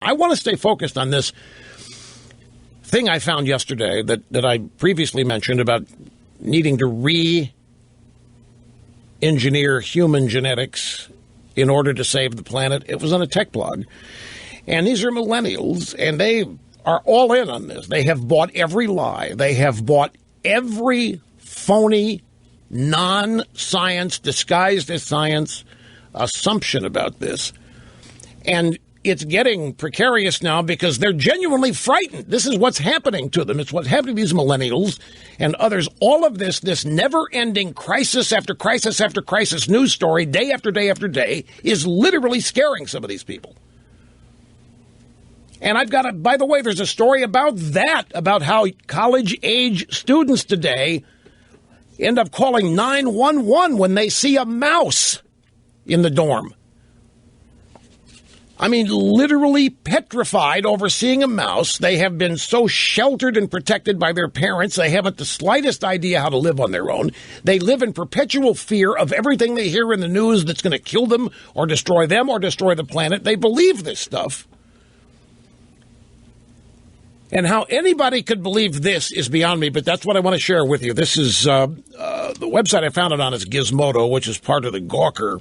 I want to stay focused on this thing I found yesterday that I previously mentioned about needing to re-engineer human genetics in order to save the planet. It was on a tech blog. And these are millennials, and they are all in on this. They have bought every lie. They have bought every phony, non-science, disguised as science assumption about this. And it's getting precarious now because they're genuinely frightened. This is what's happening to them. It's what's happening to these millennials and others. All of this never-ending crisis after crisis after crisis news story, day after day after day, is literally scaring some of these people. And I've got by the way, there's a story about that, about how college-age students today end up calling 911 when they see a mouse in the dorm. I mean, literally petrified over seeing a mouse. They have been so sheltered and protected by their parents, they haven't the slightest idea how to live on their own. They live in perpetual fear of everything they hear in the news that's going to kill them or destroy the planet. They believe this stuff. And how anybody could believe this is beyond me, but that's what I want to share with you. This is the website I found it on is Gizmodo, which is part of the Gawker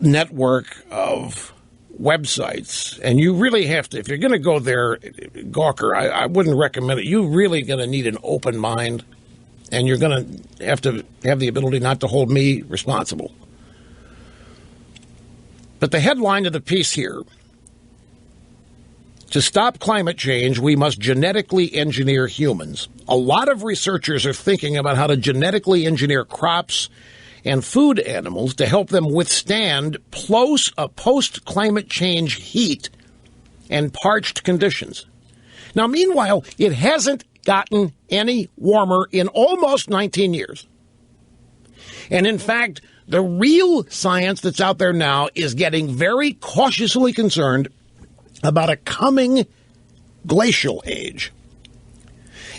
network of websites. And you really have to, if you're going to go there, Gawker, I wouldn't recommend it. You're really going to need an open mind, and you're going to have the ability not to hold me responsible. But the headline of the piece here: to stop climate change, we must genetically engineer humans. A lot of researchers are thinking about how to genetically engineer crops and food animals to help them withstand post-climate change heat and parched conditions. Now, meanwhile, it hasn't gotten any warmer in almost 19 years. And in fact, the real science that's out there now is getting very cautiously concerned about a coming glacial age.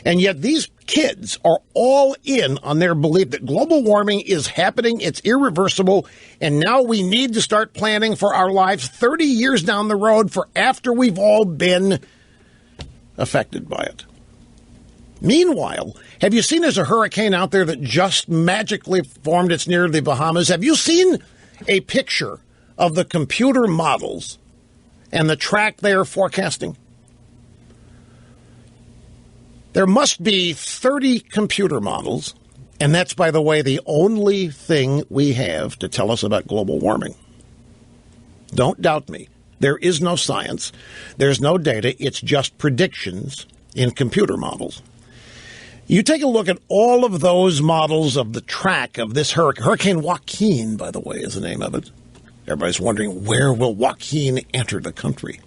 And yet these kids are all in on their belief that global warming is happening, it's irreversible, and now we need to start planning for our lives 30 years down the road for after we've all been affected by it. Meanwhile, have you seen there's a hurricane out there that just magically formed? It's near the Bahamas. Have you seen a picture of the computer models and the track they are forecasting? There must be 30 computer models, and that's, by the way, the only thing we have to tell us about global warming. Don't doubt me. There is no science. There's no data. It's just predictions in computer models. You take a look at all of those models of the track of this hurricane. Hurricane Joaquin, by the way, is the name of it. Everybody's wondering, where will Joaquin enter the country?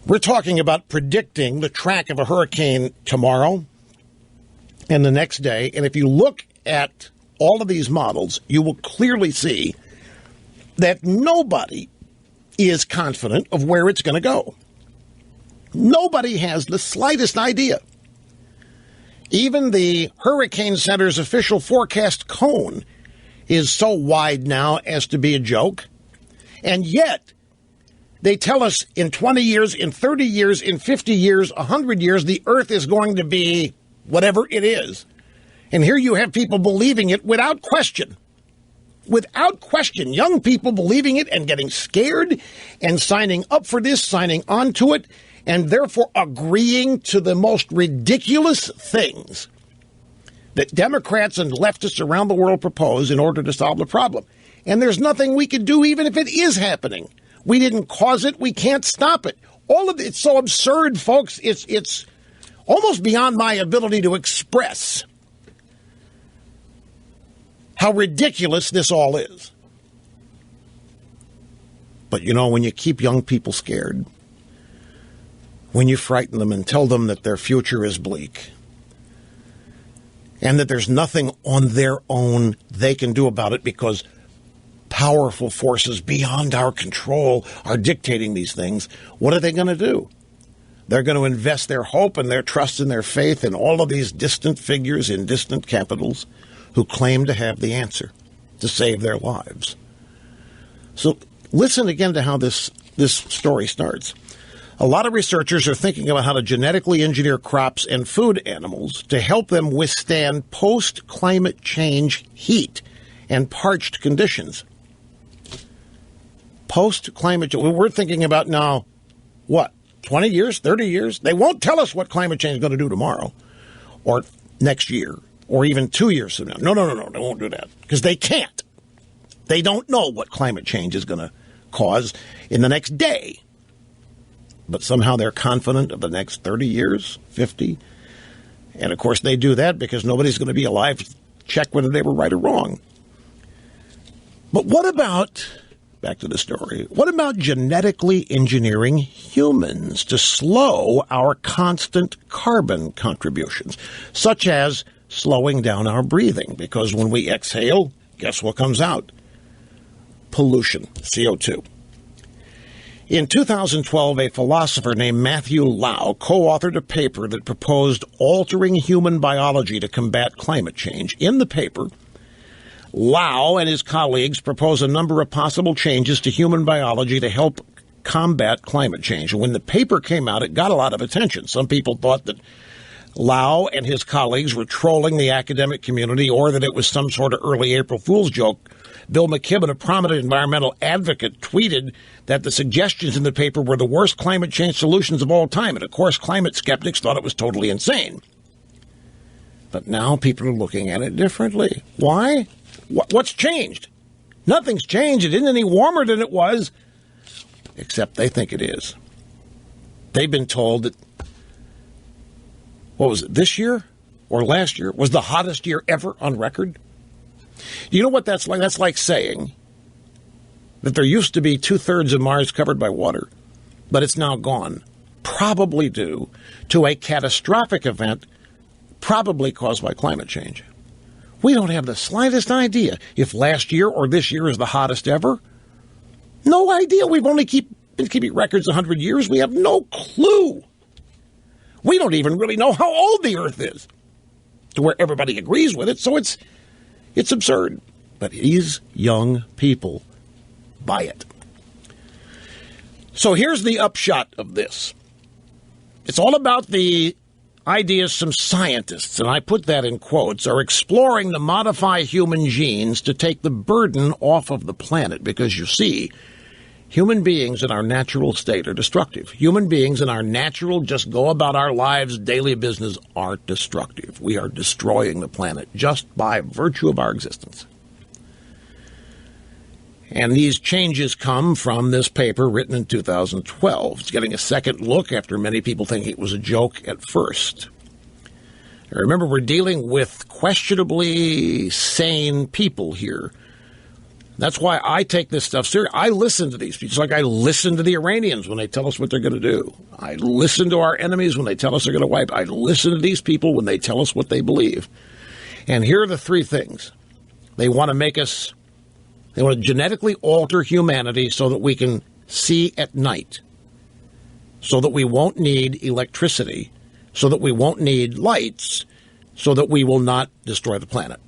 We're talking about predicting the track of a hurricane tomorrow and the next day. And if you look at all of these models, you will clearly see that nobody is confident of where it's going to go. Nobody has the slightest idea. Even the Hurricane Center's official forecast cone is so wide now as to be a joke. And yet, they tell us in 20 years, in 30 years, in 50 years, 100 years, the Earth is going to be whatever it is. And here you have people believing it without question. Without question, young people believing it and getting scared and signing up for this, signing on to it, and therefore agreeing to the most ridiculous things that Democrats and leftists around the world propose in order to solve the problem. And there's nothing we can do even if it is happening. We didn't cause it. We can't stop it. All of it's so absurd, folks. It's almost beyond my ability to express how ridiculous this all is. But, you know, when you keep young people scared, when you frighten them and tell them that their future is bleak and that there's nothing on their own they can do about it because powerful forces beyond our control are dictating these things, what are they going to do? They're going to invest their hope and their trust and their faith in all of these distant figures in distant capitals who claim to have the answer to save their lives. So listen again to how this story starts. A lot of researchers are thinking about how to genetically engineer crops and food animals to help them withstand post-climate change heat and parched conditions. Post-climate change. We're thinking about now, what, 20 years, 30 years? They won't tell us what climate change is going to do tomorrow or next year or even 2 years from now. No. They won't do that because they can't. They don't know what climate change is going to cause in the next day. But somehow they're confident of the next 30 years, 50. And, of course, they do that because nobody's going to be alive to check whether they were right or wrong. But what about, back to the story, what about genetically engineering humans to slow our constant carbon contributions, such as slowing down our breathing? Because when we exhale, guess what comes out? Pollution, CO2. In 2012, a philosopher named Matthew Lau co-authored a paper that proposed altering human biology to combat climate change. In the paper, Lau and his colleagues propose a number of possible changes to human biology to help combat climate change. And when the paper came out, it got a lot of attention. Some people thought that Lau and his colleagues were trolling the academic community or that it was some sort of early April Fool's joke. Bill McKibben, a prominent environmental advocate, tweeted that the suggestions in the paper were the worst climate change solutions of all time. And, of course, climate skeptics thought it was totally insane. But now people are looking at it differently. Why? What's changed? Nothing's changed. It isn't any warmer than it was, except they think it is. They've been told that, what was it, this year or last year was the hottest year ever on record? Do you know what that's like? That's like saying that there used to be 2/3 of Mars covered by water, but it's now gone, probably due to a catastrophic event probably caused by climate change. We don't have the slightest idea if last year or this year is the hottest ever. No idea. We've only been keeping records 100 years. We have no clue. We don't even really know how old the Earth is, to where everybody agrees with it, so it's absurd. But these young people buy it. So here's the upshot of this. It's all about the ideas some scientists, and I put that in quotes, are exploring to modify human genes to take the burden off of the planet. Because you see, human beings in our natural state are destructive. Human beings in our natural, just go about our lives, daily business, are destructive. We are destroying the planet just by virtue of our existence. And these changes come from this paper written in 2012. It's getting a second look after many people think it was a joke at first. Now, remember, we're dealing with questionably sane people here. That's why I take this stuff seriously. I listen to these people. It's like I listen to the Iranians when they tell us what they're going to do. I listen to our enemies when they tell us they're going to wipe. I listen to these people when they tell us what they believe. And here are the three things. They want to genetically alter humanity so that we can see at night, so that we won't need electricity, so that we won't need lights, so that we will not destroy the planet.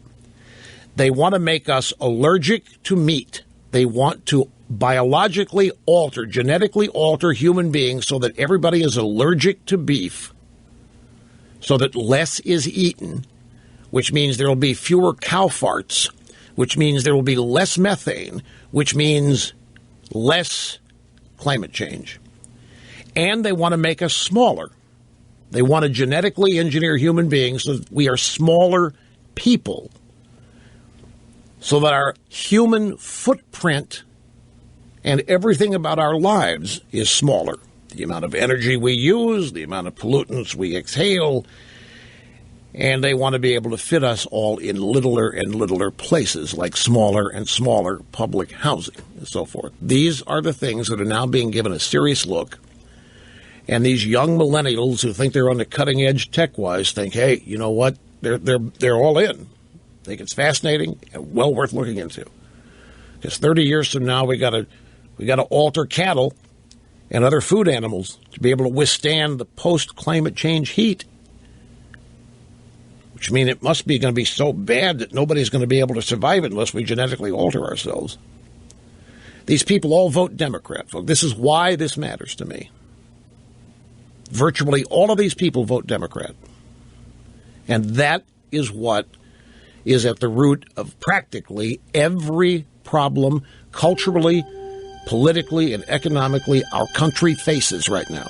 They want to make us allergic to meat. They want to biologically alter, genetically alter human beings so that everybody is allergic to beef, so that less is eaten, which means there will be fewer cow farts, which means there will be less methane, which means less climate change. And they want to make us smaller. They want to genetically engineer human beings so that we are smaller people, so that our human footprint and everything about our lives is smaller. The amount of energy we use, the amount of pollutants we exhale, and they want to be able to fit us all in littler and littler places, like smaller and smaller public housing and so forth. These are the things that are now being given a serious look. And these young millennials who think they're on the cutting edge tech-wise think, hey, you know what? They're all in. Think it's fascinating and well worth looking into. Because 30 years from now, we got to alter cattle and other food animals to be able to withstand the post-climate change heat. Which means it must be going to be so bad that nobody's going to be able to survive it unless we genetically alter ourselves. These people all vote Democrat, folks. This is why this matters to me. Virtually all of these people vote Democrat. And that is what is at the root of practically every problem culturally, politically, and economically our country faces right now.